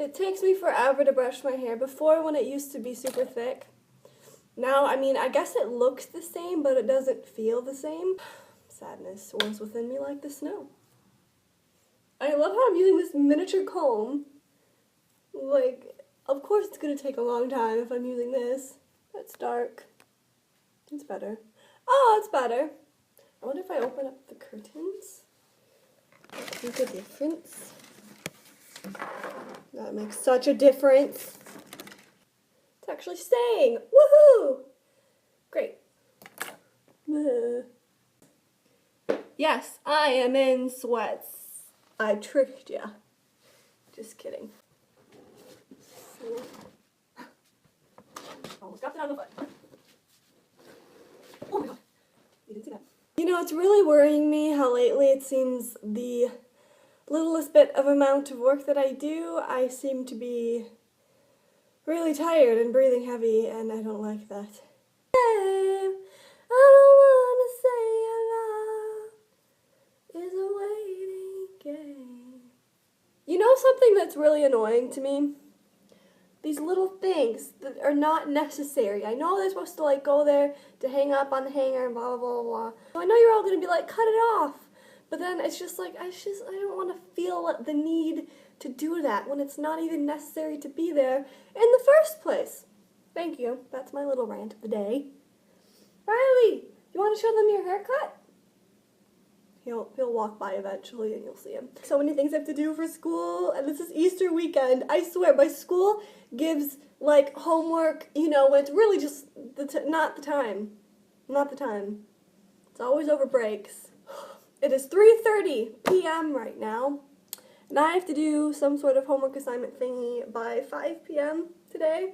It takes me forever to brush my hair. Before, when it used to be super thick. Now, I mean, I guess it looks the same, but it doesn't feel the same. Sadness soars within me like the snow. I love how I'm using this miniature comb. Like, of course it's gonna take a long time if I'm using this. That's dark. It's better. Oh, it's better. I wonder if I open up the curtains. Make a difference. That makes such a difference. It's actually staying. Woohoo! Great. Yes, I am in sweats. I tricked ya. Just kidding. Almost got that on the foot. Oh my god. You didn't see that. You know, it's really worrying me how lately it seems the littlest bit of amount of work that I do, I seem to be really tired and breathing heavy, and I don't like that. I don't wanna say our love is a waiting game. You know something that's really annoying to me? These little things that are not necessary. I know they're supposed to like go there to hang up on the hanger and blah blah blah. I know you're all gonna be like, cut it off. But then it's just like, I don't want to feel the need to do that when it's not even necessary to be there in the first place. Thank you. That's my little rant of the day. Riley, you want to show them your haircut? He'll walk by eventually and you'll see him. So many things I have to do for school, and this is Easter weekend. I swear, my school gives like homework, you know, when it's really just not the time. It's always over breaks. It is 3:30 p.m. right now, and I have to do some sort of homework assignment thingy by 5 p.m. today.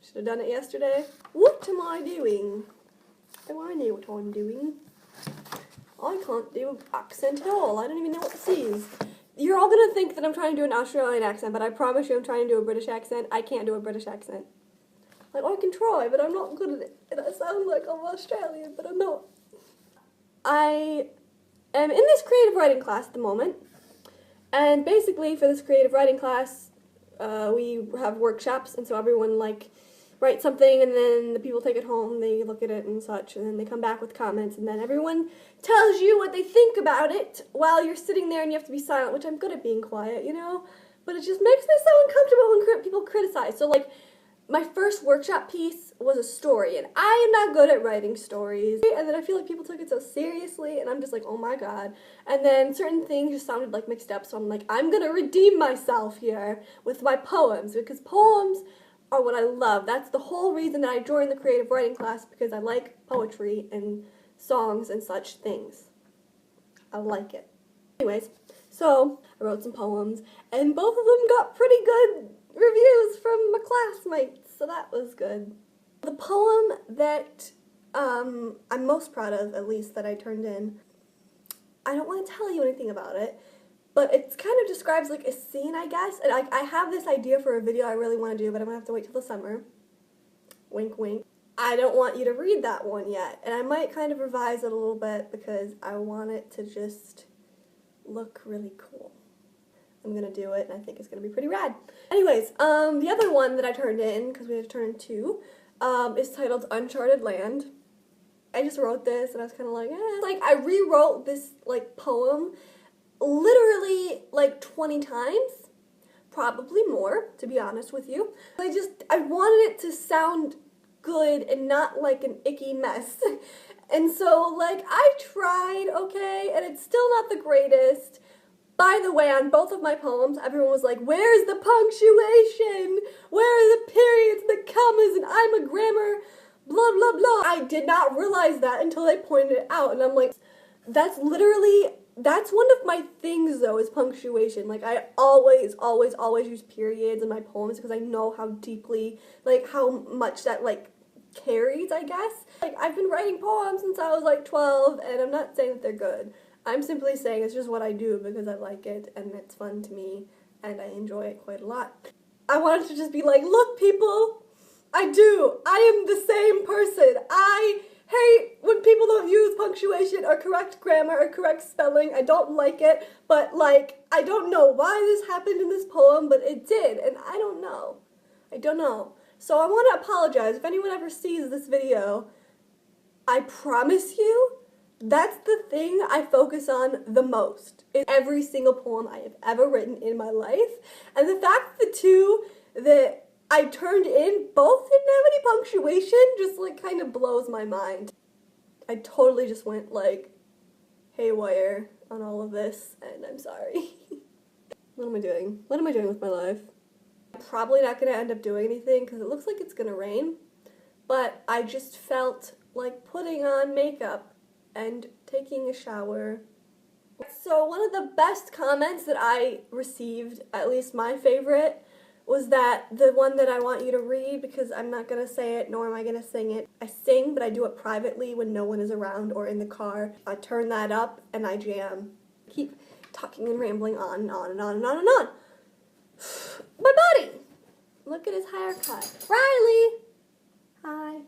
Should have done it yesterday. What am I doing? Do I know what I'm doing? I can't do an accent at all. I don't even know what this is. You're all gonna think that I'm trying to do an Australian accent, but I promise you I'm trying to do a British accent. I can't do a British accent. Like, I can try, but I'm not good at it. And I sound like I'm Australian, but I'm not. I am in this creative writing class at the moment, and basically for this creative writing class, we have workshops, and so everyone like writes something, and then the people take it home, they look at it and such, and then they come back with comments, and then everyone tells you what they think about it while you're sitting there and you have to be silent, which I'm good at being quiet, you know, but it just makes me so uncomfortable when people criticize. So like, my first workshop piece was a story, and I am not good at writing stories. And then I feel like people took it so seriously, and I'm just like, oh my god. And then certain things just sounded like mixed up, so I'm like, I'm gonna redeem myself here with my poems, because poems are what I love. That's the whole reason that I joined the creative writing class, because I like poetry and songs and such things. I like it. Anyways, so I wrote some poems, and both of them got pretty good reviews from my classmates, so that was good. The poem that I'm most proud of, at least, that I turned in, I don't want to tell you anything about it, but it kind of describes like a scene, I guess, and I have this idea for a video I really want to do, but I'm going to have to wait till the summer. Wink, wink. I don't want you to read that one yet, and I might kind of revise it a little bit because I want it to just look really cool. I'm gonna do it, and I think it's gonna be pretty rad. Anyways, the other one that I turned in, because we had to turn in two, is titled Uncharted Land. I just wrote this, and I was kind of like, eh. Like, I rewrote this, like, poem literally, like, 20 times. Probably more, to be honest with you. I wanted it to sound good and not like an icky mess. And so, like, I tried, okay, and it's still not the greatest. By the way, on both of my poems, everyone was like, where's the punctuation? Where are the periods, the commas, and I'm a grammar, blah, blah, blah. I did not realize that until they pointed it out, and I'm like, that's one of my things, though, is punctuation. Like, I always use periods in my poems because I know how deeply, like, how much that, like, carries, I guess. Like, I've been writing poems since I was, like, 12, and I'm not saying that they're good. I'm simply saying it's just what I do because I like it and it's fun to me and I enjoy it quite a lot. I wanted to just be like, look people, I am the same person. I hate when people don't use punctuation or correct grammar or correct spelling. I don't like it, but like, I don't know why this happened in this poem, but it did, and I don't know. I don't know. So I want to apologize if anyone ever sees this video. I promise you, that's the thing I focus on the most in every single poem I have ever written in my life. And the fact that the two that I turned in both didn't have any punctuation just like kind of blows my mind. I totally just went like haywire on all of this, and I'm sorry. What am I doing? What am I doing with my life? I'm probably not going to end up doing anything because it looks like it's going to rain, but I just felt like putting on makeup and taking a shower. So one of the best comments that I received, at least my favorite, was that the one that I want you to read, because I'm not going to say it, nor am I going to sing it. I sing, but I do it privately when no one is around or in the car. I turn that up and I jam. Keep talking and rambling on and on and on and on and on. My buddy! Look at his haircut. Riley! Hi.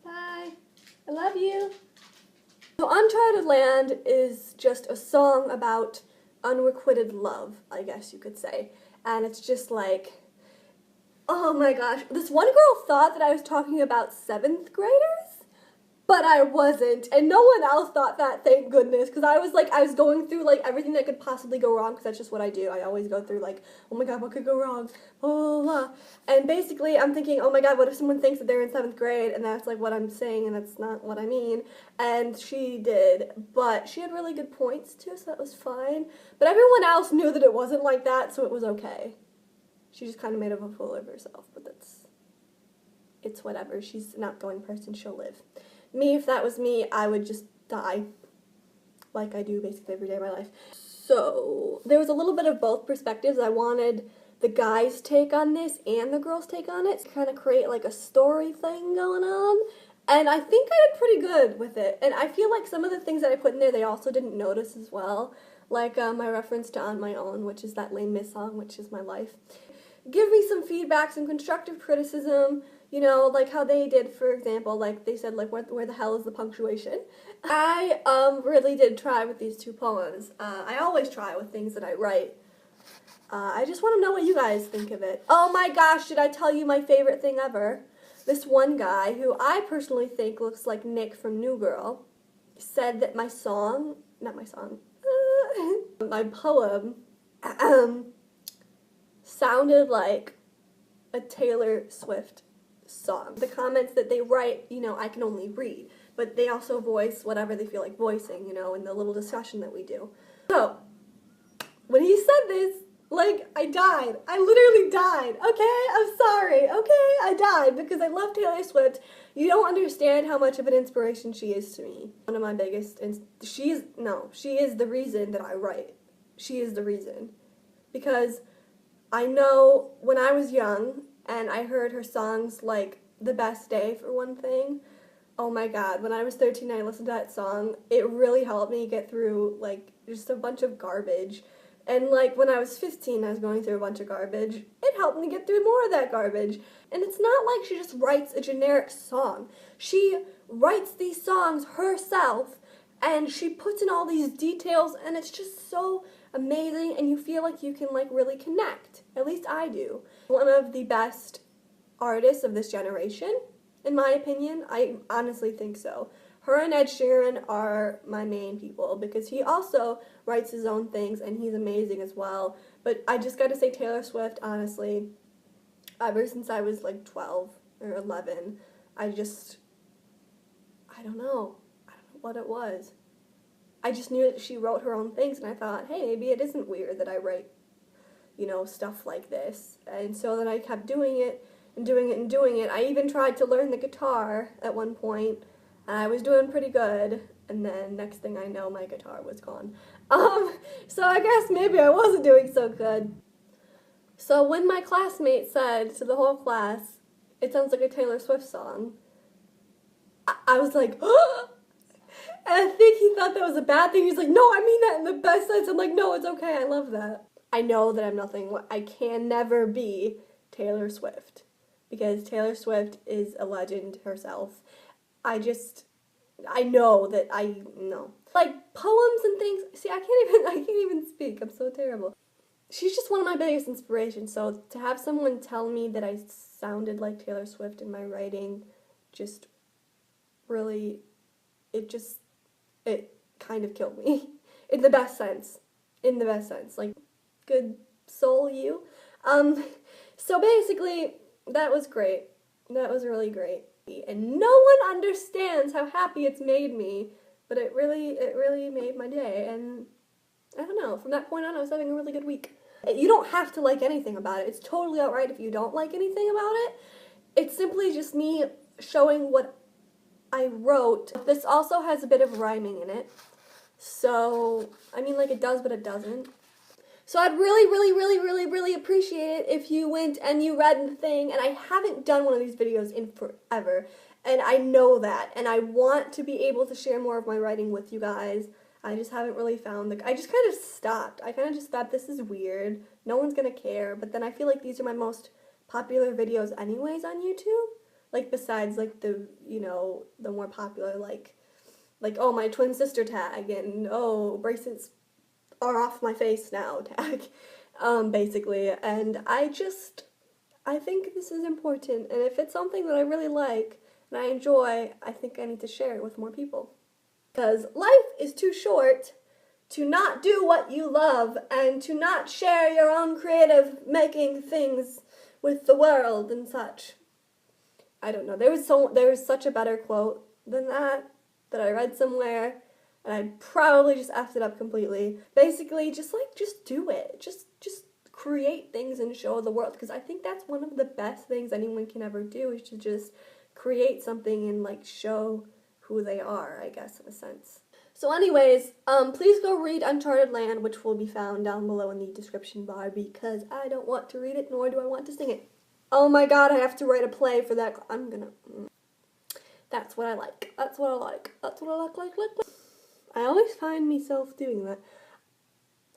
Bye. I love you. So Uncharted Land is just a song about unrequited love, I guess you could say. And it's just like, oh my gosh. This one girl thought that I was talking about 7th graders, but I wasn't. And no one else thought that, thank goodness, because I was going through like everything that could possibly go wrong, because that's just what I do. I always go through like, oh my god, what could go wrong? Blah, blah, blah. And basically I'm thinking, oh my god, what if someone thinks that they're in 7th grade and that's like what I'm saying and that's not what I mean? And she did, but she had really good points too, so that was fine. But everyone else knew that it wasn't like that, so it was okay. She just kind of made a fool of herself, but it's whatever. She's an outgoing person, she'll live. Me, if that was me, I would just die, like I do basically every day of my life. So there was a little bit of both perspectives. I wanted the guy's take on this and the girl's take on it to kind of create like a story thing going on. And I think I did pretty good with it. And I feel like some of the things that I put in there, they also didn't notice as well. Like my reference to On My Own, which is that Lame Miss song, which is my life. Give me some feedback, some constructive criticism, you know, like how they did, for example, like they said, like, where the hell is the punctuation? I really did try with these two poems. I always try with things that I write. I just want to know what you guys think of it. Oh my gosh, did I tell you my favorite thing ever? This one guy, who I personally think looks like Nick from New Girl, said that my song, not my song, my poem, sounded like a Taylor Swift song. The comments that they write, you know, I can only read, but they also voice whatever they feel like voicing, you know, in the little discussion that we do. So, when he said this, like, I died. I literally died, okay? I'm sorry, okay? I died because I love Taylor Swift. You don't understand how much of an inspiration she is to me. One of my biggest, she is the reason that I write. She is the reason. Because I know when I was young and I heard her songs like The Best Day, for one thing, oh my god, when I was 13 and I listened to that song, it really helped me get through like just a bunch of garbage. And like when I was 15, I was going through a bunch of garbage. It helped me get through more of that garbage. And it's not like she just writes a generic song. She writes these songs herself, and she puts in all these details, and it's just so amazing, and you feel like you can like really connect. At least I do. One of the best artists of this generation, in my opinion. I honestly think so. Her and Ed Sheeran are my main people because he also writes his own things and he's amazing as well. But I just gotta say Taylor Swift, honestly, ever since I was like 12 or 11, I don't know what it was. I just knew that she wrote her own things, and I thought, hey, maybe it isn't weird that I write, you know, stuff like this. And so then I kept doing it and doing it and doing it. I even tried to learn the guitar at one point, and I was doing pretty good, and then next thing I know, my guitar was gone. So I guess maybe I wasn't doing so good. So when my classmate said to the whole class, it sounds like a Taylor Swift song, I was like, oh! And I think he thought that was a bad thing. He's like, no, I mean that in the best sense. I'm like, no, it's okay. I love that. I know that I can never be Taylor Swift because Taylor Swift is a legend herself. I know that I know. Like poems and things. See, I can't even speak. I'm so terrible. She's just one of my biggest inspirations. So to have someone tell me that I sounded like Taylor Swift in my writing, just really, it kind of killed me. In the best sense. In the best sense. Like, good soul, you. So basically, that was great. That was really great. And no one understands how happy it's made me, but it really made my day. And I don't know, from that point on, I was having a really good week. You don't have to like anything about it. It's totally alright if you don't like anything about it. It's simply just me showing what I wrote. This also has a bit of rhyming in it. So, I mean, like, it does, but it doesn't. So I'd really appreciate it if you went and you read the thing, and I haven't done one of these videos in forever, and I know that, and I want to be able to share more of my writing with you guys. I just haven't really found I just kind of stopped. I kind of just thought, this is weird, no one's gonna care, but then I feel like these are my most popular videos anyways on YouTube, like, besides, like, the, you know, the more popular, like, oh, my twin sister tag, and, oh, bracelets are off my face now tag, basically, and I think this is important, and if it's something that I really like, and I enjoy, I think I need to share it with more people. Because life is too short to not do what you love, and to not share your own creative making things with the world and such. I don't know, there was such a better quote than that I read somewhere, and I probably just effed it up completely. Basically, just do it. Just create things and show the world, because I think that's one of the best things anyone can ever do, is to just create something and, like, show who they are, I guess, in a sense. So anyways, please go read Uncharted Land, which will be found down below in the description bar, because I don't want to read it, nor do I want to sing it. Oh my god, I have to write a play for that. That's what I like. That's what I like. That's what I like. I always find myself doing that.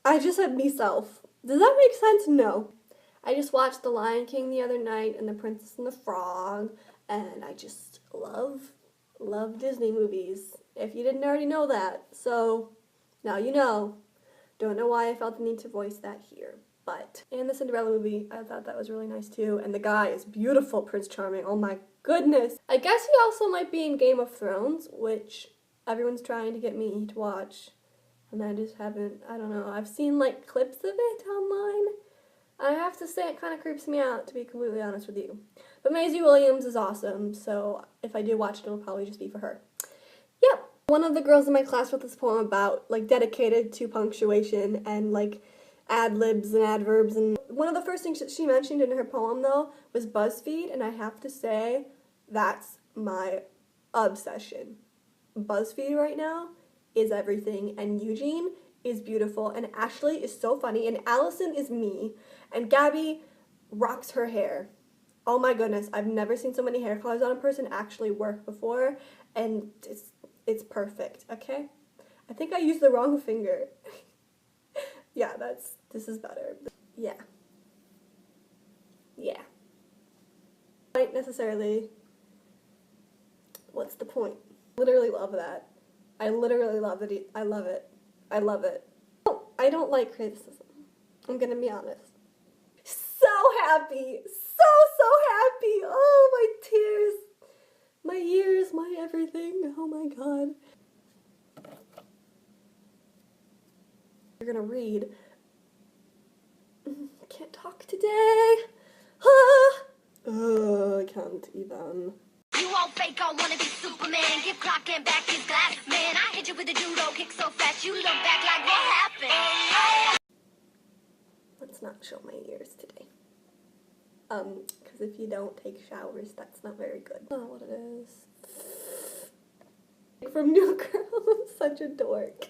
I just said myself. Does that make sense? No. I just watched The Lion King the other night and The Princess and the Frog, and I just love Disney movies, if you didn't already know that. So, now you know. Don't know why I felt the need to voice that here. But, and the Cinderella movie, I thought that was really nice too, and the guy is beautiful, Prince Charming, oh my goodness. I guess he also might be in Game of Thrones, which everyone's trying to get me to watch, and I just haven't, I don't know, I've seen, like, clips of it online. I have to say it kind of creeps me out, to be completely honest with you. But Maisie Williams is awesome, so if I do watch it, it'll probably just be for her. Yep. One of the girls in my class wrote this poem about, like, dedicated to punctuation and, like, ad-libs and adverbs, and one of the first things that she mentioned in her poem, though, was BuzzFeed, and I have to say, that's my obsession. BuzzFeed right now is everything, and Eugene is beautiful, and Ashley is so funny, and Allison is me, and Gabby rocks her hair. Oh my goodness, I've never seen so many hair colors on a person actually work before, and it's perfect, okay? I think I used the wrong finger. Yeah, this is better. Yeah. Yeah. Not necessarily, what's the point? Literally love that. I literally love it. I love it. I love it. I don't like criticism. I'm gonna be honest. So happy. So happy. Oh, my tears. My ears, my everything. Oh my god. You're gonna read. Can't talk today. I can't even. You all fake, I wanna be Superman. Give Clark and back his glass. Man, I hit you with a judo kick so fast you look back like what happened? Let's not show my ears today. Because if you don't take showers, that's not very good. Oh, what it is. From New Girl, I'm such a dork.